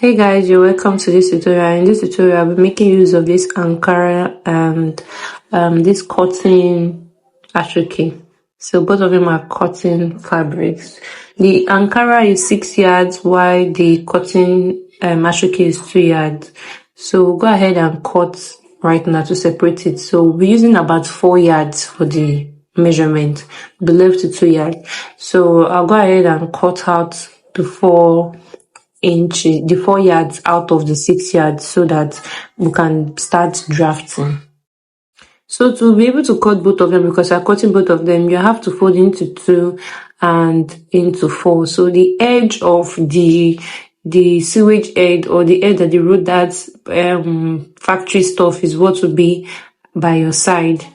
Hey guys, you're welcome to this tutorial. In this tutorial, I'll be making use of this Ankara and this cotton ashoke. So both of them are cotton fabrics. The Ankara is 6 yards, while the cotton ashoke is 2 yards. So we'll go ahead and cut right now to separate it. So we're using about 4 yards for the measurement, be left to 2 yards. So I'll go ahead and cut out the 4 yards out of the 6 yards so that we can start drafting. So to be able to cut both of them, because I'm cutting both of them, you have to fold into 2 and into 4. So the edge of the sewage head, or the edge that they wrote that factory stuff, is what will be by your side,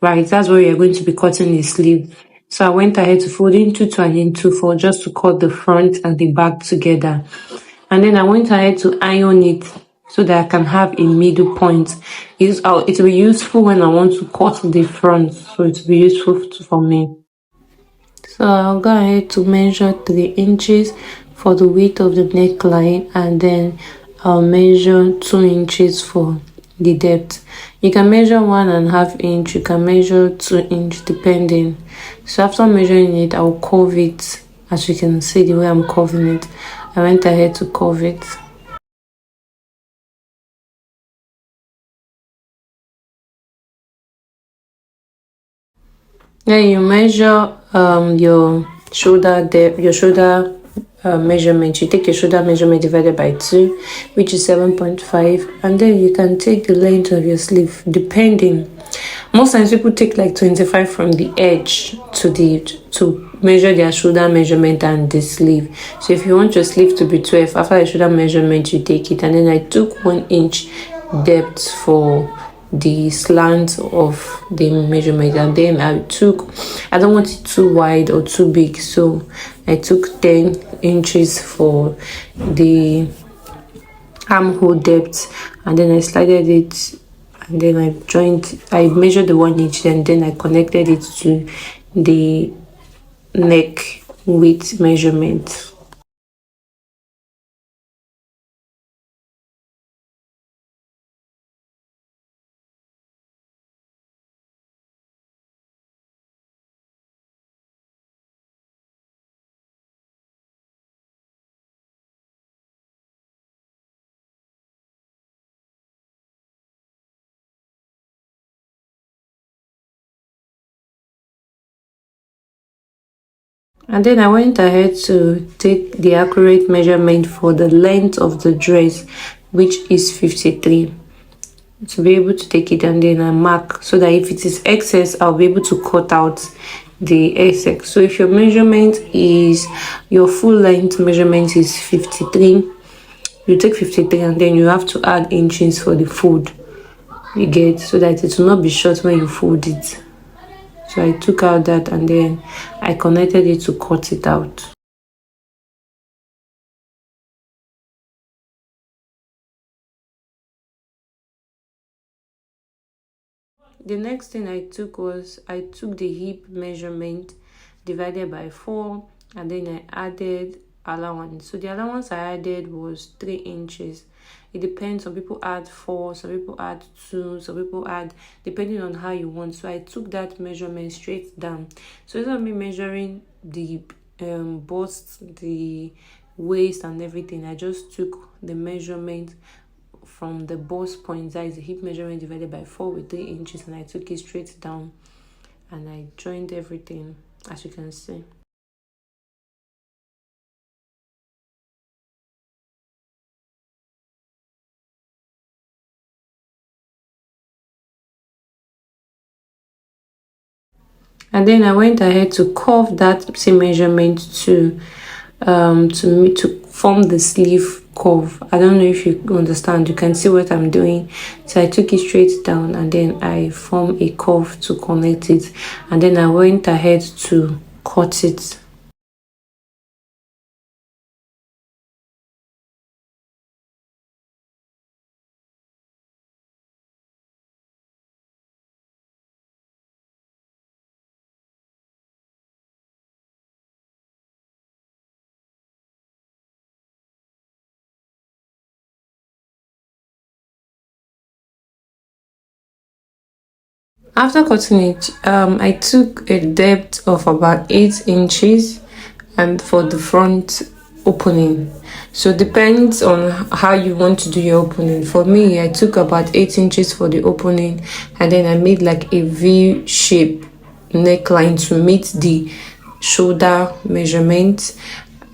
right? That's where you're going to be cutting the sleeve. So I went ahead to fold into 2 and into 4 just to cut the front and the back together. And then I went ahead to iron it so that I can have a middle point. It will be useful when I want to cut the front, so it will be useful for me. So I'll go ahead to measure 3 inches for the width of the neckline, and then I'll measure 2 inches for the depth. You can measure 1.5 inch, you can measure 2 inch depending. So after measuring it, I'll curve it. As you can see the way I'm curving it, I went ahead to curve it. Then you measure your shoulder depth, your shoulder measurement. You take your shoulder measurement divided by 2, which is 7.5, and then you can take the length of your sleeve depending. Most times people take like 25 from the edge to measure their shoulder measurement and the sleeve. So if you want your sleeve to be 12, after the shoulder measurement you take it. And then I took 1 inch depth for the slant of the measurement, and then I don't want it too wide or too big, so I took 10 inches for the armhole depth, and then I slided it, and then I measured the 1 inch, and then I connected it to the neck width measurement. And then I went ahead to take the accurate measurement for the length of the dress, which is 53, to be able to take it, and then I mark so that if it is excess, I'll be able to cut out the excess. So if your measurement is, your full length measurement is 53, you take 53 and then you have to add inches for the fold, you get, so that it will not be short when you fold it. So I took out that and then I connected it to cut it out. The next thing I took was, I took the hip measurement divided by 4, and then I added allowance. So the allowance I added was 3 inches. It depends. Some people add 4, some people add 2, some people add, depending on how you want. So I took that measurement straight down. So instead of me measuring the bust, the waist and everything, I just took the measurement from the bust point, that is the hip measurement divided by 4 with 3 inches, and I took it straight down and I joined everything, as you can see. And then I went ahead to curve that same measurement to form the sleeve curve. I don't know if you understand, you can see what I'm doing. So I took it straight down and then I formed a curve to connect it, and then I went ahead to cut it. After cutting it, I took a depth of about 8 inches and for the front opening. So depends on how you want to do your opening. For me, I took about 8 inches for the opening, and then I made like a V shape neckline to meet the shoulder measurement,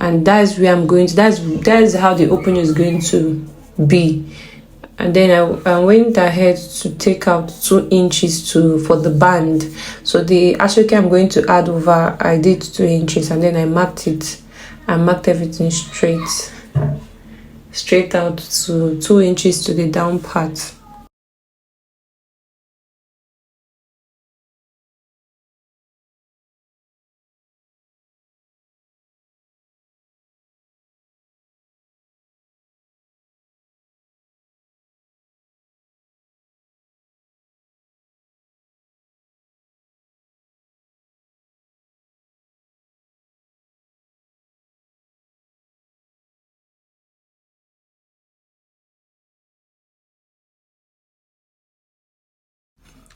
and that's where I'm going to, that's how the opening is going to be. And then I went ahead to take out 2 inches for the band. So the ashoke I'm going to add over, I did 2 inches, and then I marked it. I marked everything straight out to 2 inches to the down part.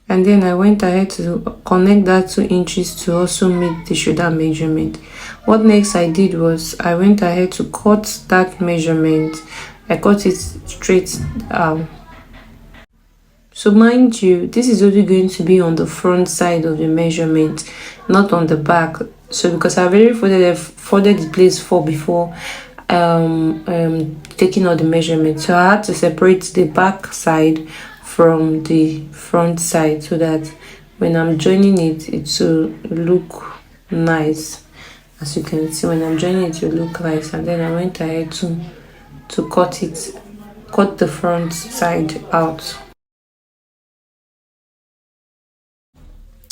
And then I went ahead to connect that 2 inches to also meet the shoulder measurement. What next I did was I went ahead to cut that measurement. I cut it straight out. So mind you, this is only going to be on the front side of the measurement, not on the back. So because I've already folded the place for before taking out the measurement, so I had to separate the back side from the front side so that when I'm joining it, it will look nice. As you can see, when I'm joining it will look nice. And then I went ahead to cut the front side out.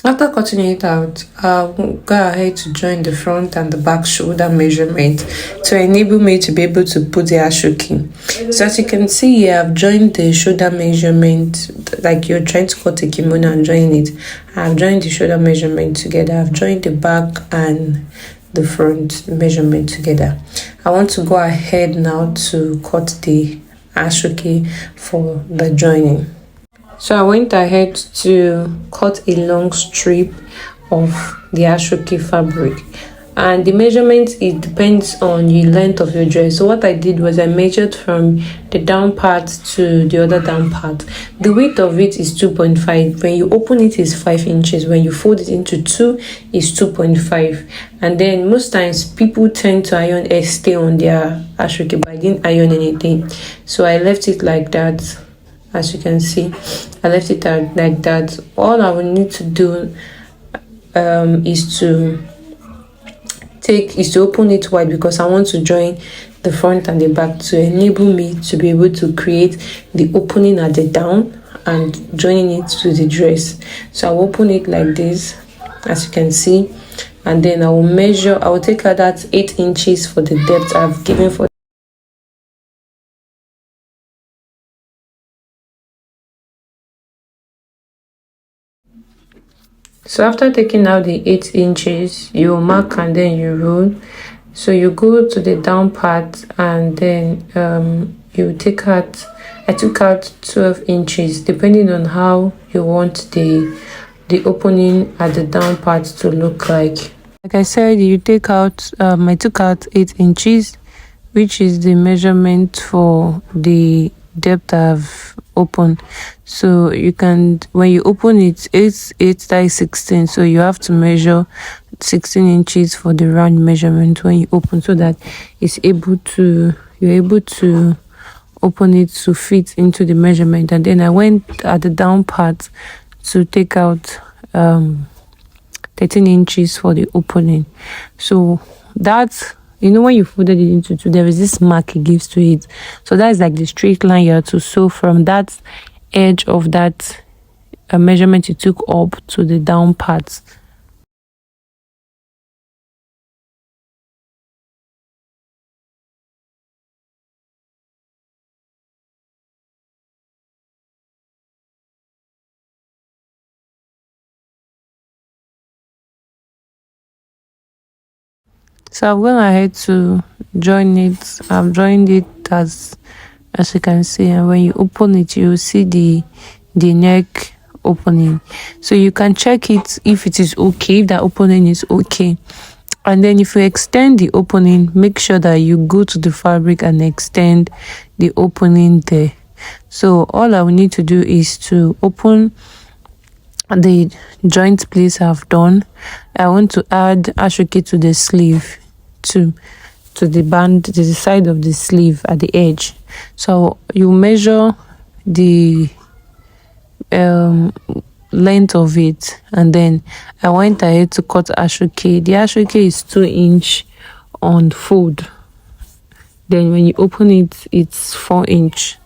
After cutting it out, I'll go ahead to join the front and the back shoulder measurement to enable me to be able to put the ashoke. So as you can see here, I've joined the shoulder measurement, like you're trying to cut a kimono and join it. I've joined the shoulder measurement together. I've joined the back and the front measurement together. I want to go ahead now to cut the ashoke for the joining. So I went ahead to cut a long strip of the ashoke fabric, and the measurement, it depends on the length of your dress. So what I did was I measured from the down part to the other down part. The width of it is 2.5. When you open it is 5 inches. When you fold it into 2 is 2.5. And then most times people tend to iron a stay on their ashoke, but I didn't iron anything, so I left it like that. As you can see, I left it out like that. All I will need to do is to open it wide, because I want to join the front and the back to enable me to be able to create the opening at the down and joining it to the dress. So I'll open it like this, as you can see, and then I will take out that 8 inches for the depth I've given for. So after taking out the 8 inches, you mark and then you rule. So you go to the down part, and then you take out, I took out 12 inches depending on how you want the opening at the down part to look like. Like I said, you take out I took out 8 inches, which is the measurement for the depth I've opened. So you can, when you open it, it's 8 16, so you have to measure 16 inches for the round measurement when you open, so that you're able to open it to fit into the measurement. And then I went at the down part to take out 13 inches for the opening. So that's, when you folded it into 2, there is this mark it gives to it. So that's like the straight line you have to sew from that edge of that measurement you took up to the down part. So I've gone ahead to join it. I've joined it as you can see, and when you open it, you see the neck opening. So you can check it if it is okay, if that opening is okay. And then if you extend the opening, make sure that you go to the fabric and extend the opening there. So all I will need to do is to open the joint place I've done. I want to add ashoke to the sleeve, to the band, to the side of the sleeve at the edge. So you measure the length of it, and then I went ahead to cut ashoke. The ashoke is 2-inch on fold. Then when you open it, it's 4-inch.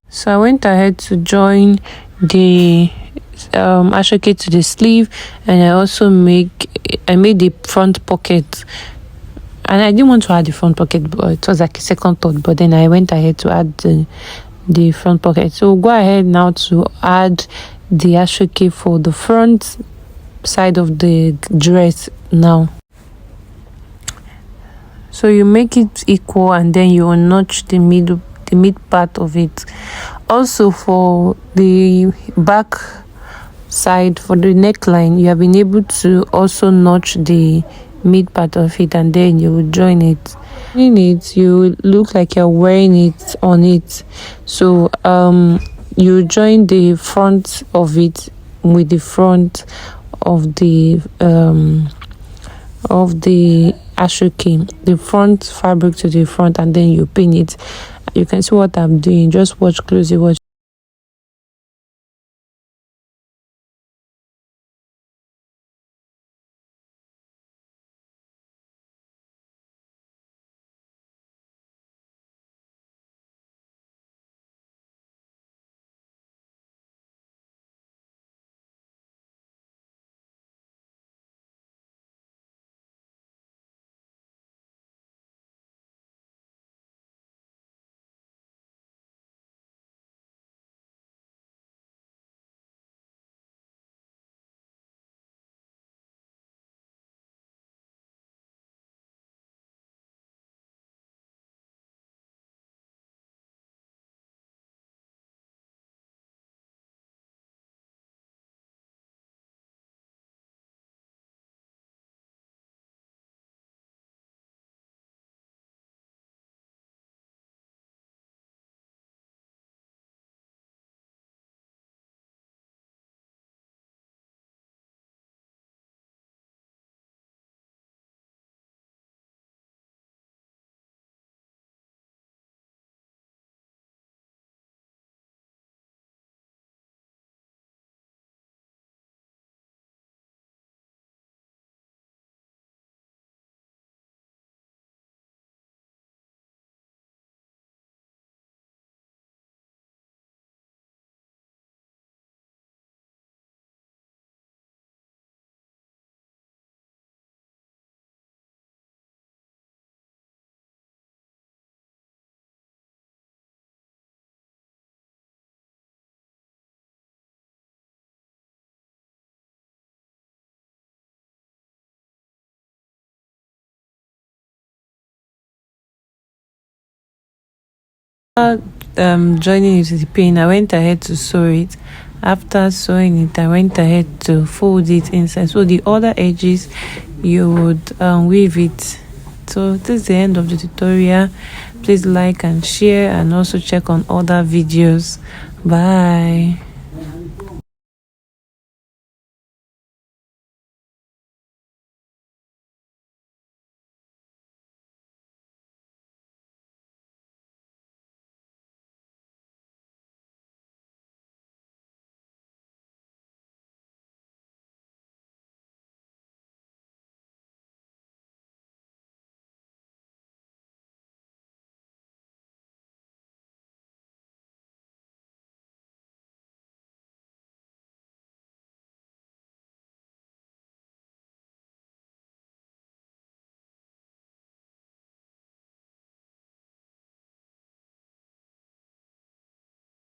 So I went ahead to join the ashoke to the sleeve, and I made the front pocket. And I didn't want to add the front pocket, but it was like a second thought. But then I went ahead to add the front pocket. So go ahead now to add the ashoke for the front side of the dress now. So you make it equal, and then you will notch the mid part of it. Also for the back side, for the neckline, you have been able to also notch the mid part of it, and then you will join it. In it, you look like you're wearing it on it. So you join the front of it with the front of the ashoke, the front fabric to the front, and then you pin it. You can see what I'm doing. Just watch closely. Watch. Joining it with the pin, I went ahead to sew it. After sewing it, I went ahead to fold it inside. So the other edges, you would weave it. So this is the end of the tutorial. Please like and share, and also check on other videos. Bye.